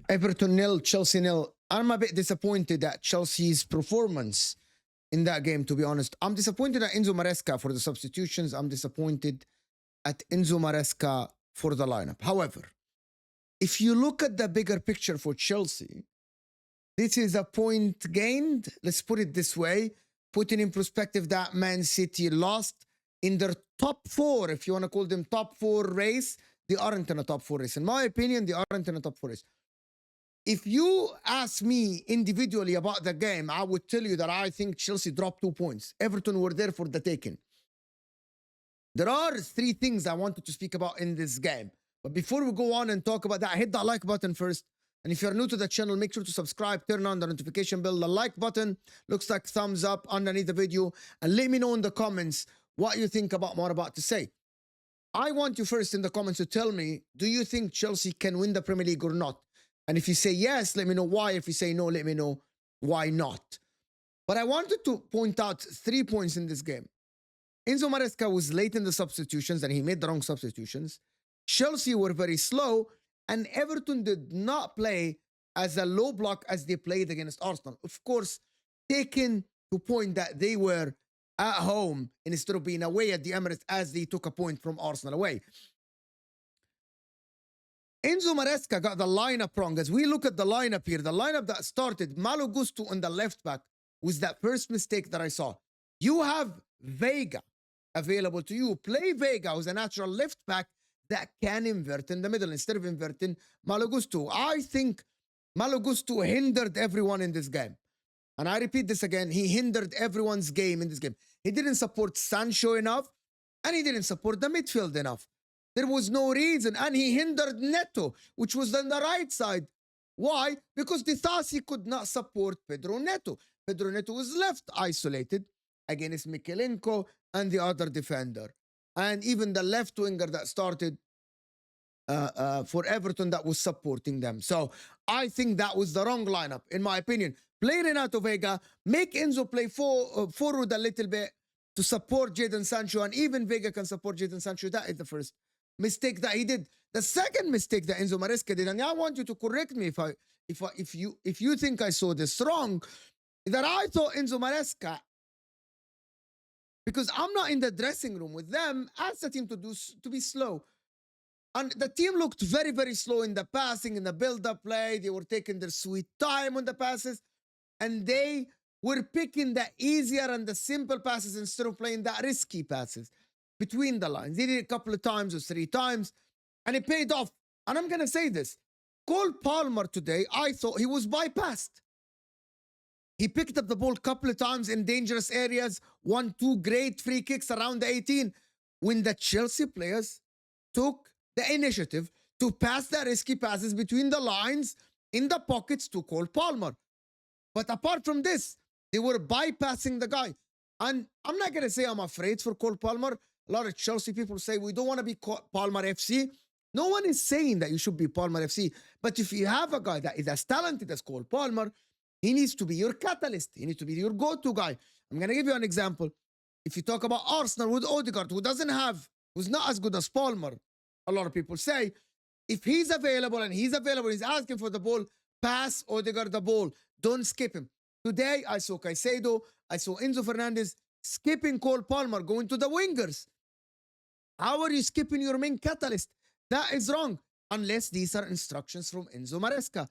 Everton nil, Chelsea nil. I'm a bit disappointed at Chelsea's performance in that game, to be honest. I'm disappointed at Enzo Maresca for the substitutions. I'm disappointed at Enzo Maresca for the lineup. However, if you look at the bigger picture for Chelsea, this is a point gained. Let's put it this way. Putting in perspective that Man City lost in their top four, if you want to call them top four race, they aren't in a top four race. In my opinion, they aren't in a top four race. If you ask me individually about the game, I would tell you that I think Chelsea dropped 2 points. Everton were there for the taking. There are 3 things I wanted to speak about in this game. But before we go on and talk about that, hit that like button first. And if you're new to the channel, make sure to subscribe, turn on the notification bell. The like button looks like thumbs up underneath the video. And let me know in the comments what you think about what I'm about to say. I want you first in the comments to tell me, do you think Chelsea can win the Premier League or not? And if you say yes, let me know why. If you say no, let me know why not. But I wanted to point out 3 points in this game. Enzo Maresca was late in the substitutions and he made the wrong substitutions. Chelsea were very slow and Everton did not play as a low block as they played against Arsenal. Of course, taken to point that they were at home instead of being away at the Emirates as they took a point from Arsenal away. Enzo Maresca got the lineup wrong. As we look at the lineup here, the lineup that started, Malo Gusto on the left back was that first mistake that I saw. You have Vega available to you. Play Vega, who's a natural left back that can invert in the middle instead of inverting Malo Gusto. I think Malo Gusto hindered everyone in this game. And I repeat this again, he hindered everyone's game in this game. He didn't support Sancho enough, and he didn't support the midfield enough. There was no reason, and he hindered Neto, which was on the right side. Why? Because Disasi could not support Pedro Neto. Pedro Neto was left isolated against Mikelenko and the other defender. And even the left winger that started for Everton that was supporting them. So I think that was the wrong lineup, in my opinion. Play Renato Vega, make Enzo play forward a little bit to support Jadon Sancho, and even Vega can support Jadon Sancho. That is the first mistake that he did. The second mistake that Enzo Maresca did, and I want you to correct me if you think I saw this wrong, that I thought Enzo Maresca, because I'm not in the dressing room with them, asked the team to be slow. And the team looked very, very slow in the passing, in the build-up play. They were taking their sweet time on the passes. And they were picking the easier and the simple passes instead of playing the risky passes between the lines. They did it a couple of times or 3 times, and it paid off. And I'm going to say this. Cole Palmer today, I thought he was bypassed. He picked up the ball a couple of times in dangerous areas, 1-2 great free kicks around the 18. When the Chelsea players took the initiative to pass the risky passes between the lines in the pockets to Cole Palmer. But apart from this, they were bypassing the guy. And I'm not going to say I'm afraid for Cole Palmer. A lot of Chelsea people say, we don't want to be Palmer FC. No one is saying that you should be Palmer FC. But if you have a guy that is as talented as Cole Palmer, he needs to be your catalyst. He needs to be your go-to guy. I'm going to give you an example. If you talk about Arsenal with Odegaard, who's not as good as Palmer, a lot of people say, if he's available and he's asking for the ball, pass Odegaard the ball. Don't skip him. Today, I saw Caicedo, I saw Enzo Fernandez skipping Cole Palmer, going to the wingers. How are you skipping your main catalyst? That is wrong, unless these are instructions from Enzo Maresca.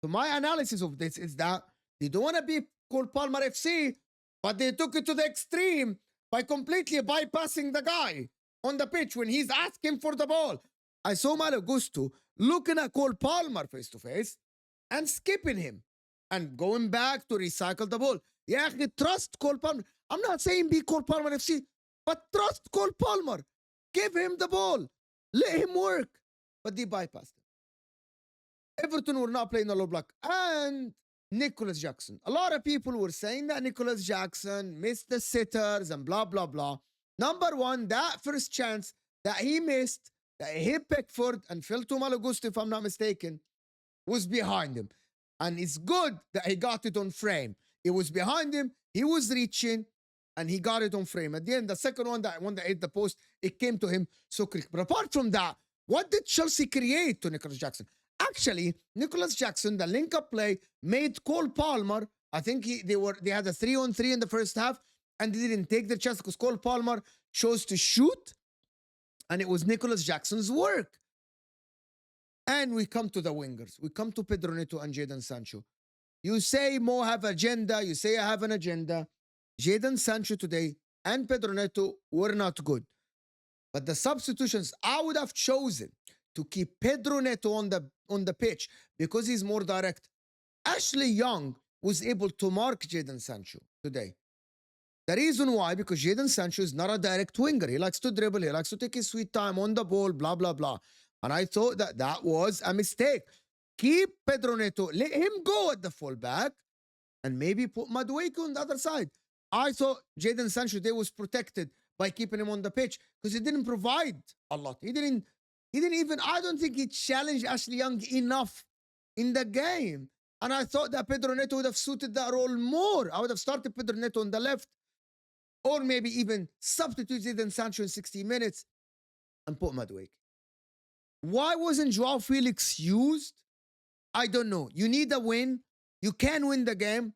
So my analysis of this is that they don't want to be Cole Palmer FC, but they took it to the extreme by completely bypassing the guy on the pitch when he's asking for the ball. I saw Malo Gusto looking at Cole Palmer face to face and skipping him and going back to recycle the ball. Yeah, trust Cole Palmer. I'm not saying be Cole Palmer FC, but trust Cole Palmer. Give him the ball. Let him work. But they bypassed him. Everton were not playing the low block. And Nicholas Jackson. A lot of people were saying that Nicholas Jackson missed the sitters and blah, blah, blah. Number one, that first chance that he missed, that he hit Pickford and fell to Malo Gusto, if I'm not mistaken, was behind him. And it's good that he got it on frame. It was behind him, he was reaching, and he got it on frame. At the end, the second one that hit the post, it came to him so quick. But apart from that, what did Chelsea create to Nicholas Jackson? Actually, Nicholas Jackson, the link-up play made Cole Palmer. I think they had a 3-on-3 in the first half, and they didn't take the chance because Cole Palmer chose to shoot, and it was Nicholas Jackson's work. And we come to the wingers. We come to Pedro Neto and Jadon Sancho. You say Mo have agenda. You say I have an agenda. Jadon Sancho today and Pedro Neto were not good. But the substitutions, I would have chosen to keep Pedro Neto on the pitch because he's more direct. Ashley Young was able to mark Jadon Sancho today. The reason why, because Jadon Sancho is not a direct winger. He likes to dribble. He likes to take his sweet time on the ball, blah, blah, blah. And I thought that was a mistake. Keep Pedro Neto. Let him go at the fullback and maybe put Madueke on the other side. I thought Jadon Sancho today was protected by keeping him on the pitch because he didn't provide a lot. He didn't even, I don't think he challenged Ashley Young enough in the game. And I thought that Pedro Neto would have suited that role more. I would have started Pedro Neto on the left or maybe even substituted Jadon Sancho in 60 minutes and put Madueke. Why wasn't Joao Felix used? I don't know. You need a win. You can win the game.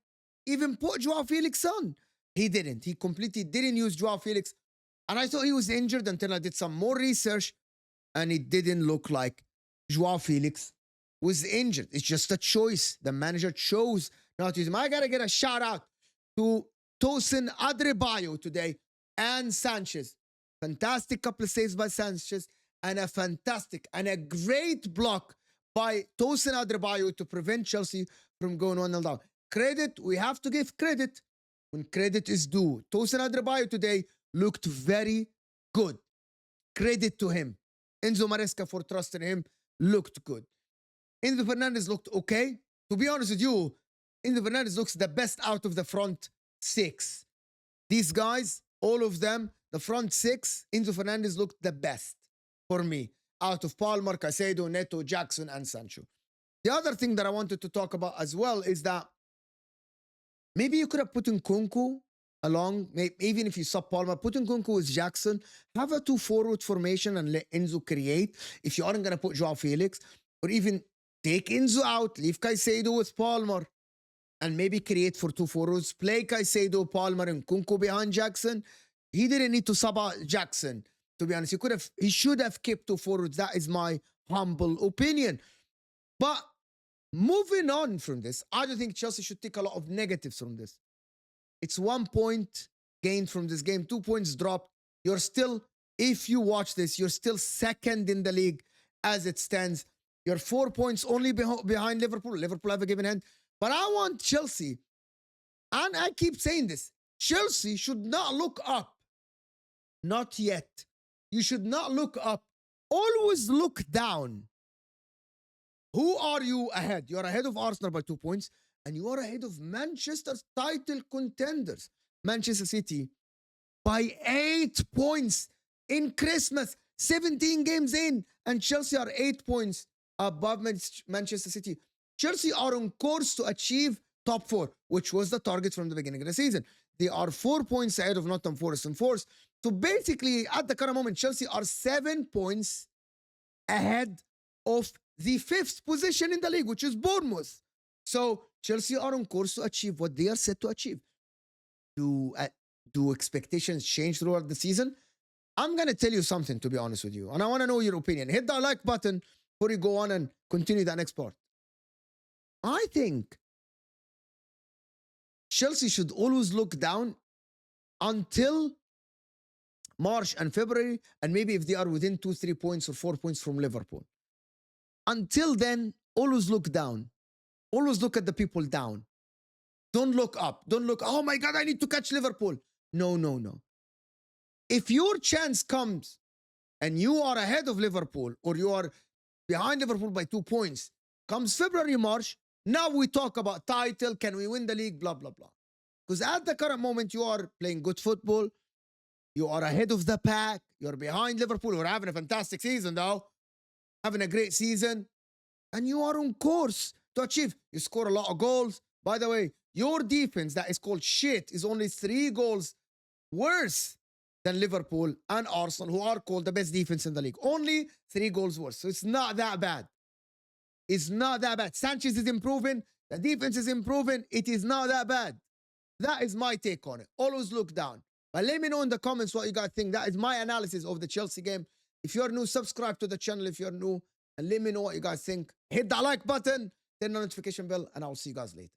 Even put Joao Felix on. He didn't. He completely didn't use Joao Felix. And I thought he was injured until I did some more research. And it didn't look like Joao Felix was injured. It's just a choice. The manager chose not to use him. I got to get a shout out to Tosin Adebayo today and Sanchez. Fantastic couple of saves by Sanchez and a fantastic and a great block by Tosin Adebayo to prevent Chelsea from going 1-0 down. Credit, we have to give credit when credit is due. Tosin Adebayo today looked very good. Credit to him. Enzo Maresca for trusting him looked good. Enzo Fernandez looked okay. To be honest with you, Enzo Fernandez looks the best out of the front six. These guys, all of them, the front six, Enzo Fernandez looked the best for me out of Palmer, Caicedo, Neto, Jackson, and Sancho. The other thing that I wanted to talk about as well is that maybe you could have put in Nkunku along, even if you sub Palmer, put in Nkunku with Jackson, have a 2-forward formation and let Enzo create. If you aren't going to put Joao Felix, or even take Enzo out, leave Caicedo with Palmer, and maybe create for 2 forwards, play Caicedo, Palmer, and Nkunku behind Jackson. He didn't need to sub out Jackson, to be honest. He should have kept 2 forwards. That is my humble opinion. But moving on from this, I don't think Chelsea should take a lot of negatives from this. It's 1 point gained from this game, 2 points dropped. You're still, if you watch this, you're still second in the league as it stands. You're 4 points only behind Liverpool. Liverpool have a given hand. But I want Chelsea, and I keep saying this, Chelsea should not look up. Not yet. You should not look up. Always look down. Who are you ahead? You're ahead of Arsenal by 2 points, and you are ahead of Manchester's title contenders, Manchester City, by 8 points in Christmas, 17 games in, and Chelsea are 8 points above Manchester City. Chelsea are on course to achieve top 4, which was the target from the beginning of the season. They are 4 points ahead of Nottingham Forest and Forest. So basically, at the current moment, Chelsea are 7 points ahead of the 5th position in the league, which is Bournemouth. So Chelsea are on course to achieve what they are set to achieve. Do expectations change throughout the season? I'm going to tell you something, to be honest with you, and I want to know your opinion. Hit that like button before you go on and continue the next part. I think Chelsea should always look down until March and February, and maybe if they are within 2-3 points or 4 points from Liverpool. Until then, always look down. Always look at the people down. Don't look up. Don't look, oh my God, I need to catch Liverpool. No, no, no. If your chance comes and you are ahead of Liverpool or you are behind Liverpool by 2 points, comes February, March, now we talk about title, can we win the league, blah, blah, blah. Because at the current moment, you are playing good football. You are ahead of the pack. You're behind Liverpool, who are having a fantastic season, though. Having a great season. And you are on course to achieve. You score a lot of goals. By the way, your defense that is called shit is only 3 goals worse than Liverpool and Arsenal, who are called the best defense in the league. Only 3 goals worse. So it's not that bad. is not that bad. Sanchez is improving. The defense is improving. It is not that bad. That is my take on it. Always look down. But let me know in the comments what you guys think. That is my analysis of the Chelsea game. If you're new, subscribe to the channel if you're new. And let me know what you guys think. Hit that like button, turn the notification bell, and I'll see you guys later.